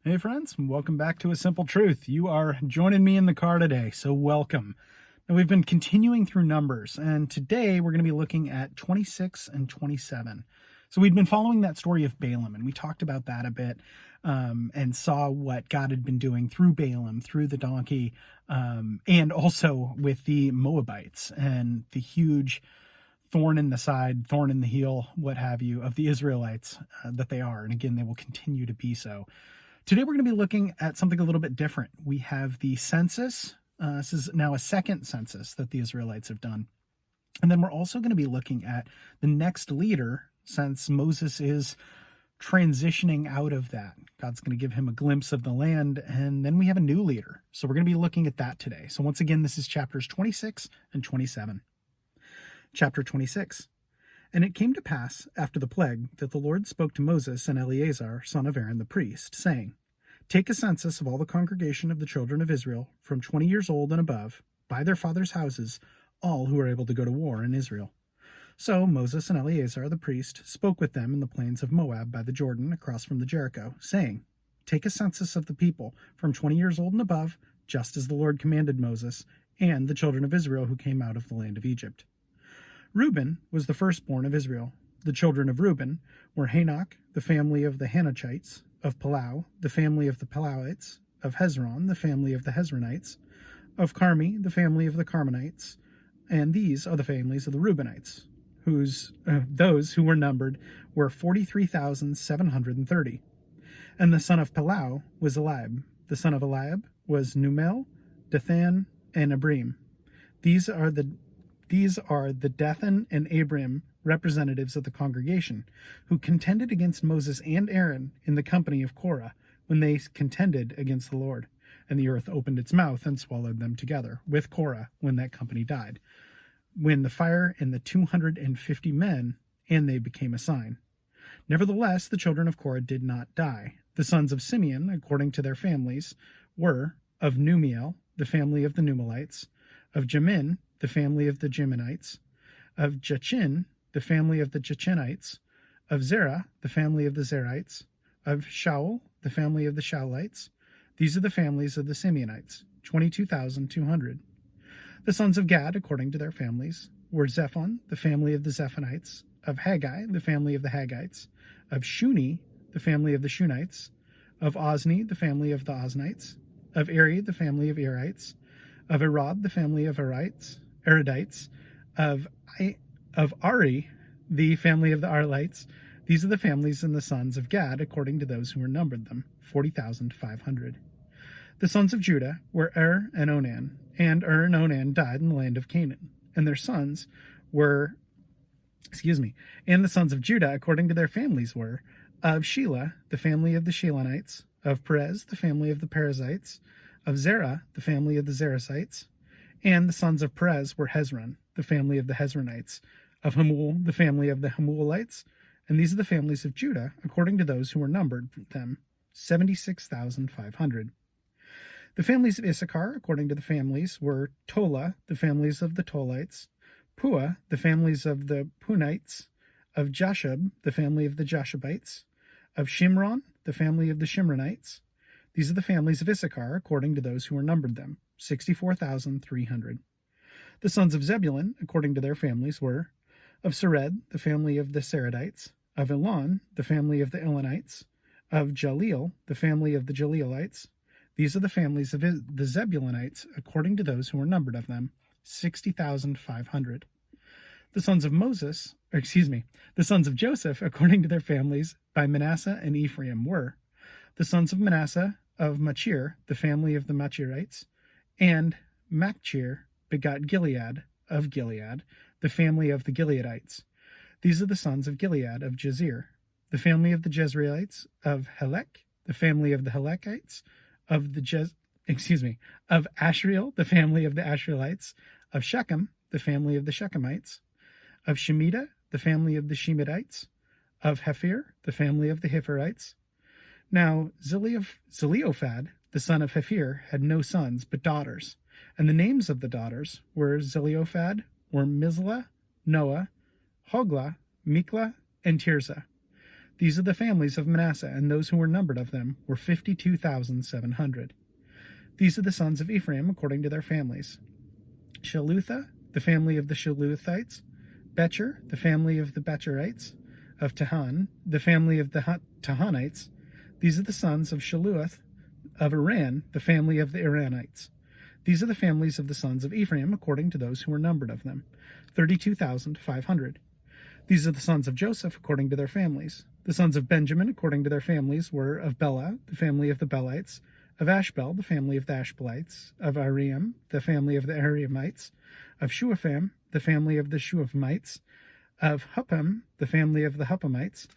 Hey friends, welcome back to A Simple Truth. You are joining me in the car today, so welcome. Now we've been continuing through Numbers, and today we're going to be looking at 26 and 27. So we'd been following that story of Balaam, and we talked about that a bit, and saw what God had been doing through Balaam, through the donkey, and also with the Moabites and the huge thorn in the side, thorn in the heel, what have you, of the Israelites that they are. And again, they will continue to be so. Today we're going to be looking at something a little bit different. We have the census. This is now a second census that the Israelites have done. And then we're also going to be looking at the next leader, since Moses is transitioning out of that. God's going to give him a glimpse of the land, and then we have a new leader. So we're going to be looking at that today. So once again, this is chapters 26 and 27. Chapter 26. And it came to pass, after the plague, that the Lord spoke to Moses and Eleazar, son of Aaron the priest, saying, Take a census of all the congregation of the children of Israel, from 20 years old and above, by their fathers' houses, all who are able to go to war in Israel. So Moses and Eleazar the priest spoke with them in the plains of Moab by the Jordan, across from the Jericho, saying, Take a census of the people, from 20 years old and above, just as the Lord commanded Moses, and the children of Israel who came out of the land of Egypt. Reuben was the firstborn of Israel. The children of Reuben were Hanok, the family of the Hanochites, of Palau, the family of the Palauites, of Hezron, the family of the Hezronites, of Carmi, the family of the Carmenites, and these are the families of the Reubenites, those who were numbered were 43,730. And the son of Palau was Eliab. The son of Eliab was Numel, Dathan, and Abrim. These are the Dathan and Abiram, representatives of the congregation, who contended against Moses and Aaron in the company of Korah, when they contended against the Lord. And the earth opened its mouth and swallowed them together, with Korah, when that company died, when the fire and the 250 men, and they became a sign. Nevertheless, the children of Korah did not die. The sons of Simeon, according to their families, were of Numiel, the family of the Numelites, of Jamin, the family of the Jiminites, of Jachin, the family of the Jachinites, of Zerah, the family of the Zerites, of Shaul, the family of the Shaulites. These are the families of the Simeonites, 22,200. The sons of Gad, according to their families, were Zephon, the family of the Zephonites, of Haggai, the family of the Haggites, of Shuni, the family of the Shunites, of Ozni, the family of the Oznites, of Eri, the family of Erites, of Arad, the family of Erudites, of Ari, the family of the Arlites. These are the families and the sons of Gad, according to those who were numbered them, 40,500. The sons of Judah were and Onan, and and Onan died in the land of Canaan, and their sons were, and the sons of Judah, according to their families, were of Shelah, the family of the Shelonites, of Perez, the family of the Perizzites, of Zerah, the family of the Zerahites, and the sons of Perez were Hezron, the family of the Hezronites, of Hamul, the family of the Hamulites, and these are the families of Judah, according to those who were numbered them, 76,500. The families of Issachar, according to the families, were Tola, the families of the Tolites, Pua, the families of the Punites, of Jashub, the family of the Jashubites, of Shimron, the family of the Shimronites. These are the families of Issachar, according to those who were numbered them, 64,300. The sons of Zebulun, according to their families, were of Sered, the family of the Seredites, of Elon, the family of the Elonites, of Jaleel, the family of the Jaleelites. These are the families of the Zebulunites, according to those who were numbered of them, 60,500. The sons of the sons of Joseph, according to their families, by Manasseh and Ephraim, were the sons of Manasseh, of Machir, the family of the Machirites, and Machir begot Gilead, of Gilead, the family of the Gileadites. These are the sons of Gilead, of Jazer, the family of the Jezreelites, of Helek, the family of the Helekites, of Ashriel, the family of the Ashrielites, of Shechem, the family of the Shechemites, of Shemida, the family of the Shemedites, of Hephir, the family of the Hephirites. Now Zelophehad, the son of Hephir, had no sons but daughters, and the names of the daughters were Zelophehad, were Mizlah, Noah, Hoglah, Miklah, and Tirzah. These are the families of Manasseh, and those who were numbered of them were 52,700. These are the sons of Ephraim according to their families. Shalutha, the family of the Shaluthites. Becher, the family of the Becherites. Of Tahan, the family of the Tahanites. These are the sons of Shaluth. Of Iran, the family of the Iranites. These are the families of the sons of Ephraim according to those who were numbered of them, 32,500. These are the sons of Joseph according to their families. The sons of Benjamin according to their families were of Bela, the family of the Belites, of Ashbel, the family of the Ashbelites, of Ariam, the family of the Ariamites, of Shuapham, the family of the Shuaphamites, of Huppam, the family of the Huppamites,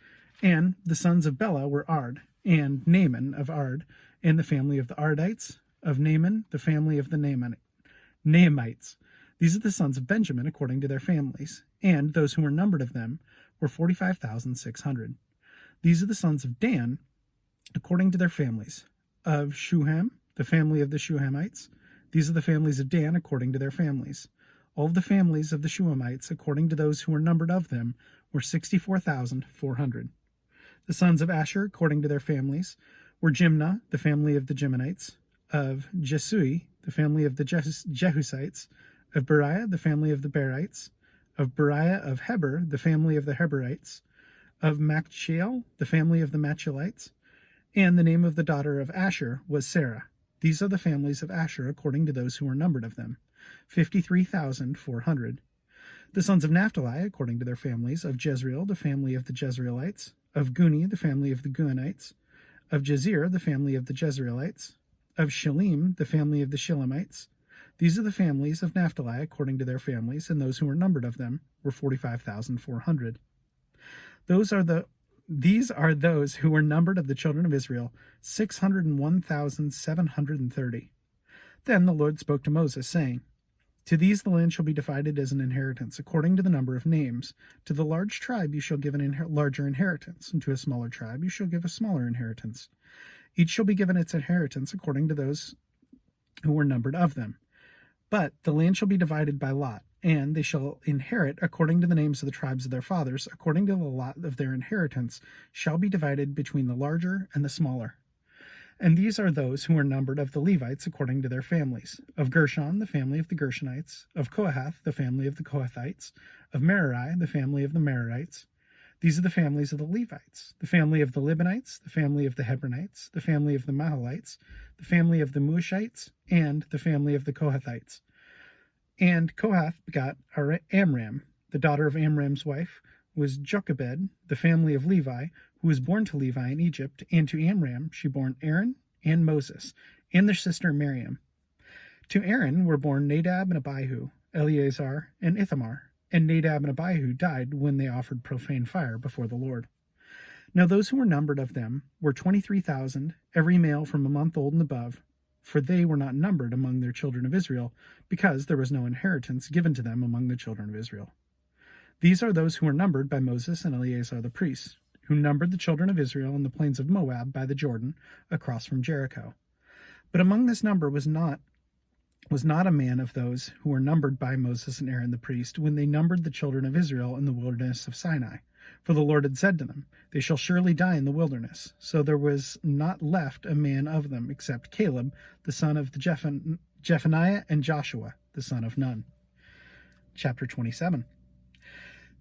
and the sons of Bela were Ard, and Naaman of Ard, and the family of the Ardites, of Naaman, the family of the Naamites. These are the sons of Benjamin according to their families, and those who were numbered of them were 45,600. These are the sons of Dan according to their families. Of Shuham, the family of the Shuhamites. These are the families of Dan according to their families. All of the families of the Shuhamites according to those who were numbered of them were 64,400. The sons of Asher according to their families were Jimnah, the family of the Jimnites. Of Jesui, the family of the Jehusites. Of Beriah, the family of the Berites. Of Beriah of Heber, the family of the Heberites. Of Machchiel, the family of the Machchielites. And the name of the daughter of Asher was Sarah. These are the families of Asher according to those who were numbered of them, 53,400. The sons of Naphtali according to their families, of Jezreel, the family of the Jezreelites. Of Guni, the family of the Gunites. Of Jazer, the family of the Jezreelites. Of Shalim, the family of the Shilemites. These are the families of Naphtali according to their families, and those who were numbered of them were 45,400. These are those who were numbered of the children of Israel, 601,730. Then the Lord spoke to Moses, saying, To these the land shall be divided as an inheritance, according to the number of names. To the large tribe you shall give a larger inheritance, and to a smaller tribe you shall give a smaller inheritance. Each shall be given its inheritance according to those who were numbered of them. But the land shall be divided by lot, and they shall inherit according to the names of the tribes of their fathers, according to the lot of their inheritance, shall be divided between the larger and the smaller. And these are those who were numbered of the Levites according to their families. Of Gershon, the family of the Gershonites. Of Kohath, the family of the Kohathites. Of Merari, the family of the Merarites. These are the families of the Levites. The family of the Libanites, the family of the Hebronites, the family of the Mahalites, the family of the Mushites, and the family of the Kohathites. And Kohath begot Amram. The daughter of Amram's wife was Jochebed, the family of Levi, who was born to Levi in Egypt, and to Amram she bore Aaron and Moses, and their sister Miriam. To Aaron were born Nadab and Abihu, Eleazar and Ithamar, and Nadab and Abihu died when they offered profane fire before the Lord. Now those who were numbered of them were 23,000, every male from a month old and above, for they were not numbered among their children of Israel, because there was no inheritance given to them among the children of Israel. These are those who were numbered by Moses and Eleazar the priests, who numbered the children of Israel in the plains of Moab by the Jordan, across from Jericho. But among this number was not a man of those who were numbered by Moses and Aaron the priest when they numbered the children of Israel in the wilderness of Sinai. For the Lord had said to them, They shall surely die in the wilderness. So there was not left a man of them, except Caleb, the son of Jephunneh, and Joshua, the son of Nun. Chapter 27.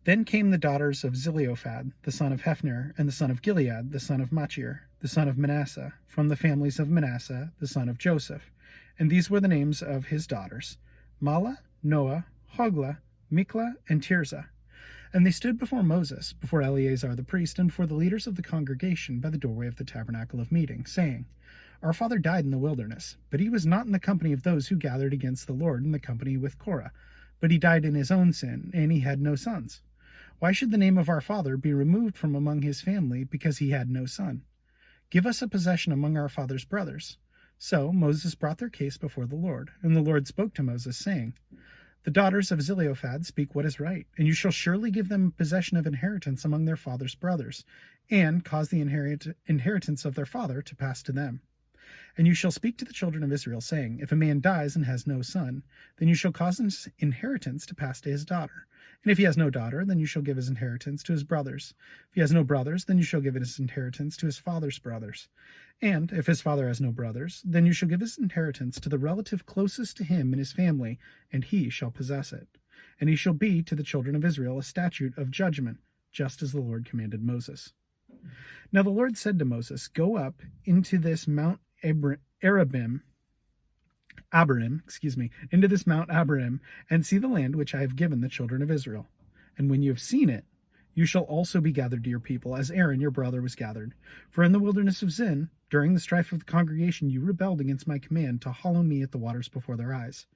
Then came the daughters of Zelophehad, the son of Hephner, and the son of Gilead, the son of Machir, the son of Manasseh, from the families of Manasseh, the son of Joseph. And these were the names of his daughters, Mahlah, Noah, Hoglah, Miklah, and Tirzah. And they stood before Moses, before Eleazar the priest, and before the leaders of the congregation by the doorway of the tabernacle of meeting, saying, Our father died in the wilderness, but he was not in the company of those who gathered against the Lord in the company with Korah, but he died in his own sin, and he had no sons. Why should the name of our father be removed from among his family because he had no son? Give us a possession among our father's brothers. So Moses brought their case before the Lord, and the Lord spoke to Moses, saying, The daughters of Zelophehad speak what is right, and you shall surely give them possession of inheritance among their father's brothers, and cause the inheritance of their father to pass to them. And you shall speak to the children of Israel, saying, If a man dies and has no son, then you shall cause his inheritance to pass to his daughter, And if he has no daughter, then you shall give his inheritance to his brothers. If he has no brothers, then you shall give his inheritance to his father's brothers. And if his father has no brothers, then you shall give his inheritance to the relative closest to him in his family, and he shall possess it. And he shall be to the children of Israel a statute of judgment, just as the Lord commanded Moses. Now the Lord said to Moses, Go up into this Mount Abarim, into this Mount Abarim, and see the land which I have given the children of Israel. And when you have seen it, you shall also be gathered to your people, as Aaron your brother was gathered. For in the wilderness of Zin, during the strife of the congregation, you rebelled against my command to hallow me at the waters before their eyes.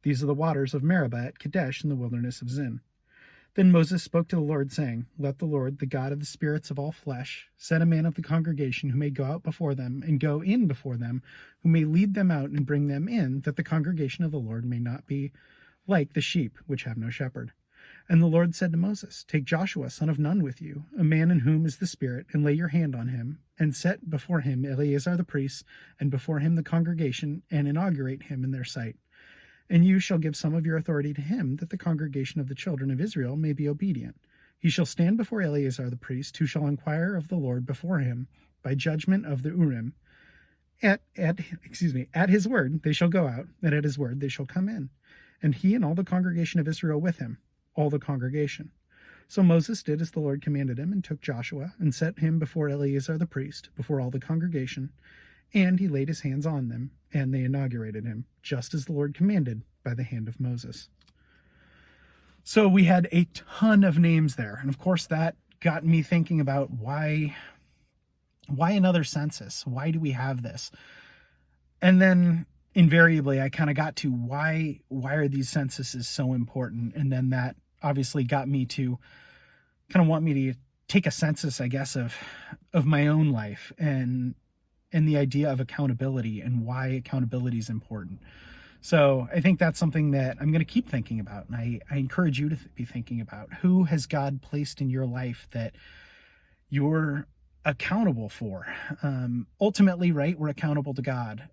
These are the waters of Meribah at Kadesh in the wilderness of Zin. Then Moses spoke to the Lord, saying, Let the Lord, the God of the spirits of all flesh, set a man of the congregation who may go out before them, and go in before them, who may lead them out and bring them in, that the congregation of the Lord may not be like the sheep which have no shepherd. And the Lord said to Moses, Take Joshua son of Nun with you, a man in whom is the Spirit, and lay your hand on him, and set before him Eleazar the priest, and before him the congregation, and inaugurate him in their sight. And you shall give some of your authority to him, that the congregation of the children of Israel may be obedient. He shall stand before Eleazar the priest, who shall inquire of the Lord before him by judgment of the Urim. At his word they shall go out, and at his word they shall come in. And he and all the congregation of Israel with him, all the congregation. So Moses did as the Lord commanded him, and took Joshua, and set him before Eleazar the priest, before all the congregation. And he laid his hands on them, and they inaugurated him, just as the Lord commanded by the hand of Moses. So we had a ton of names there. And of course, that got me thinking about why another census? Why do we have this? And then invariably, I kind of got to why are these censuses so important? And then that obviously got me to kind of want me to take a census, I guess, of my own life and the idea of accountability and why accountability is important. So I think that's something that I'm going to keep thinking about. And I encourage you to be thinking about, who has God placed in your life that you're accountable for? Ultimately, right, we're accountable to God.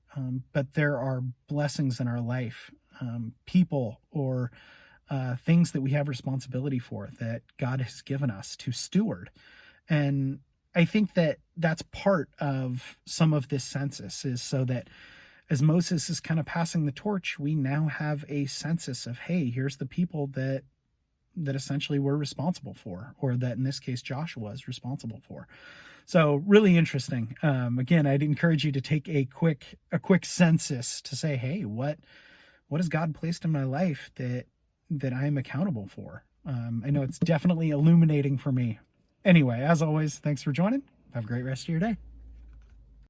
But there are blessings in our life, people or things that we have responsibility for that God has given us to steward. And I think that that's part of some of this census, is so that as Moses is kind of passing the torch, we now have a census of, hey, here's the people that essentially we're responsible for, or that in this case Joshua is responsible for. So really interesting. Again, I'd encourage you to take a quick census to say, hey, what has God placed in my life that I'm accountable for? I know it's definitely illuminating for me. Anyway, as always, thanks for joining. Have a great rest of your day.